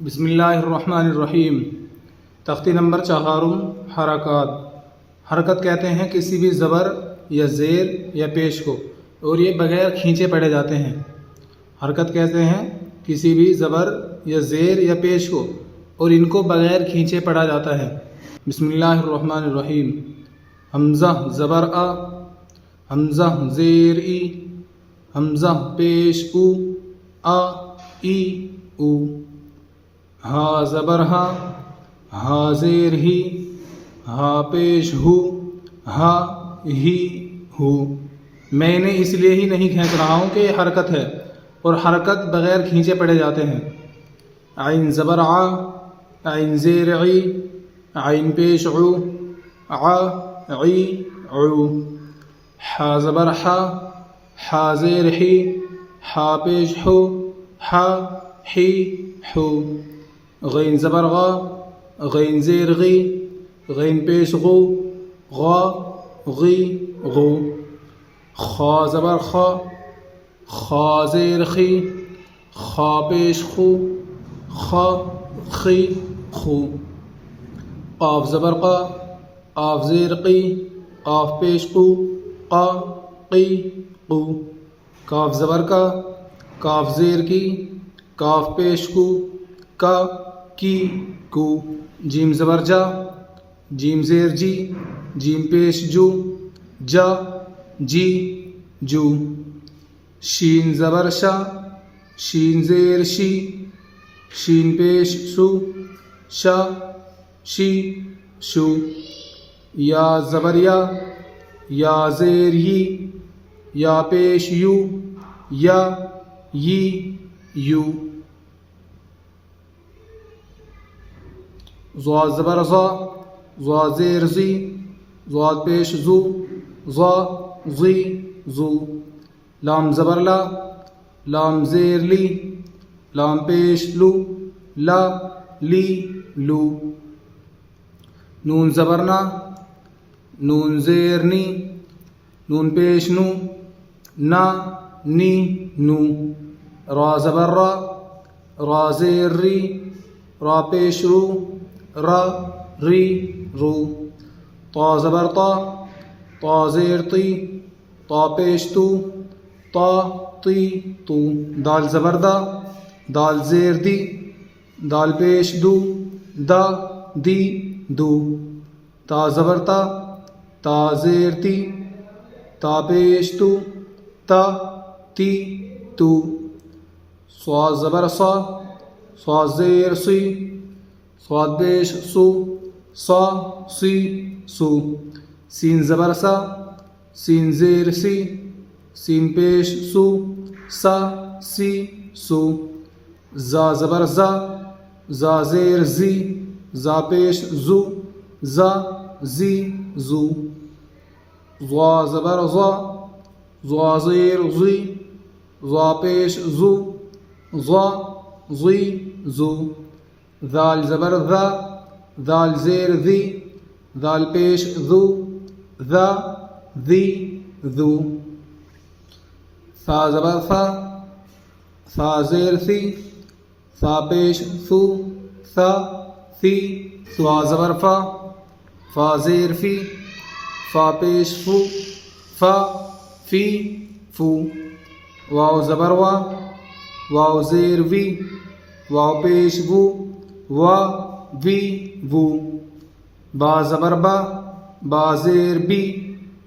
بسم اللہ الرحمن الرحیم۔ تختی نمبر 4 حرکات۔ حرکت کہتے ہیں کسی بھی زبر یا زیر یا پیش کو، اور یہ بغیر کھینچے پڑھے جاتے ہیں۔ حرکت کہتے ہیں کسی بھی زبر یا زیر یا پیش کو، اور ان کو بغیر کھینچے پڑھا جاتا ہے۔ بسم اللہ الرحمن الرحیم۔ حمزہ زبر آ، حمزہ زیر ای، حمزہ پیش او، آ ای او۔ ہا زبر ہا، ہا زیر ہی، ہا پیش ہو، ہا ہی ہو۔ میں نے اس لیے ہی نہیں کھینچ رہا ہوں کہ یہ حرکت ہے، اور حرکت بغیر کھینچے پڑھے جاتے ہیں۔ عین زبر آ، عین زیر عی، عین پیش عو، ع عی عو۔ حا زبر حا، حا زیر حی، حا پیش حو، حا حی حو۔ غین زبر غا، غین زیر غی، غین پیش غو، غا غی غو۔ خا زبر خا، خا زیر خی، خا پیش خو، خا خی خو۔ قاف زبر قا، قاف زیر قی، قاف پیش قو، قا قی قو۔ کاف زبر کا، کاف زیر کی، کاف پیش کو، کا کی کو۔ جیم زبر جا، جیم زیر جی، جیم پیش جو، جا جی جو۔ شین زبر شا، شین زیر شی، شین پیش سو، شا شی شو۔ یا زبر یا، یا زیر یی، یا پیش یو، یا یی یو۔ ضاد زبر ضا، ضا زیر زی، ضاد پیش زو، ضا زی زو۔ لام زبر لا، لام زیر لی، لام پیش لو، لا لی لو۔ نون زبر نا، نون زیر نی، نون پیش نو، نا نی نو۔ را زبر را، را زیر ری، را پیش رو، را ری رو۔ طا زبر طا، طا زیر طی، طا پیش تو، طا طی تو۔ دال زبر دا، دال زیر دی، دال پیش دو، دا دی دو۔ تا زبر تا، تا زیر تی، تا پیش تو، تا تی تو۔ صاد زبر صا، صاد زیر سی، صاد پیش سو، صا سی سو۔ سین زبر سا، سین زیر سی، سین پیش سو، سا سی سو۔ زا زبر زا، زا زیر زی، زا پیش زو، زا زی زو۔ ضا زبر ضا، ضا زیر زی، ضا پیش زو، ضا زی زو۔ ذال زبر ذا، ذال زیر ذی، ذال پیش ذو، ذا ذی ذو۔ ثا زبر ثا، ثا زیر ثی، ثا پیش ثو، ثا ثی ثو۔ فا زبر فا، فا زیر فی، فا پیش فو، فا فی فو۔ واو زبر وا، واو زیر وی، واو پیش وو، وا وی وو۔ با زبر با، با زیر بی،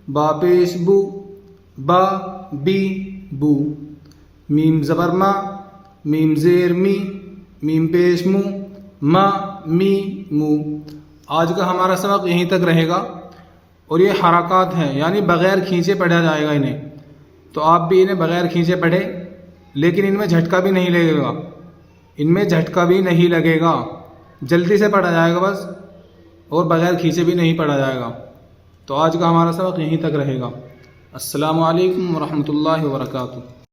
با پیش بو، با بی بو۔ میم زبر ما، میم زیر می، میم پیش مو، ما می مو۔ آج کا ہمارا سبق یہیں تک رہے گا، اور یہ حرکات ہیں، یعنی بغیر کھینچے پڑھا جائے گا انہیں، تو آپ بھی انہیں بغیر کھینچے پڑھے، لیکن ان میں جھٹکا بھی نہیں لگے گا، ان میں جھٹکا بھی نہیں لگے گا، جلدی سے پڑھا جائے گا بس، اور بغیر کھینچے بھی نہیں پڑھا جائے گا۔ تو آج کا ہمارا سبق یہیں تک رہے گا۔ السلام علیکم ورحمۃ اللہ وبرکاتہ۔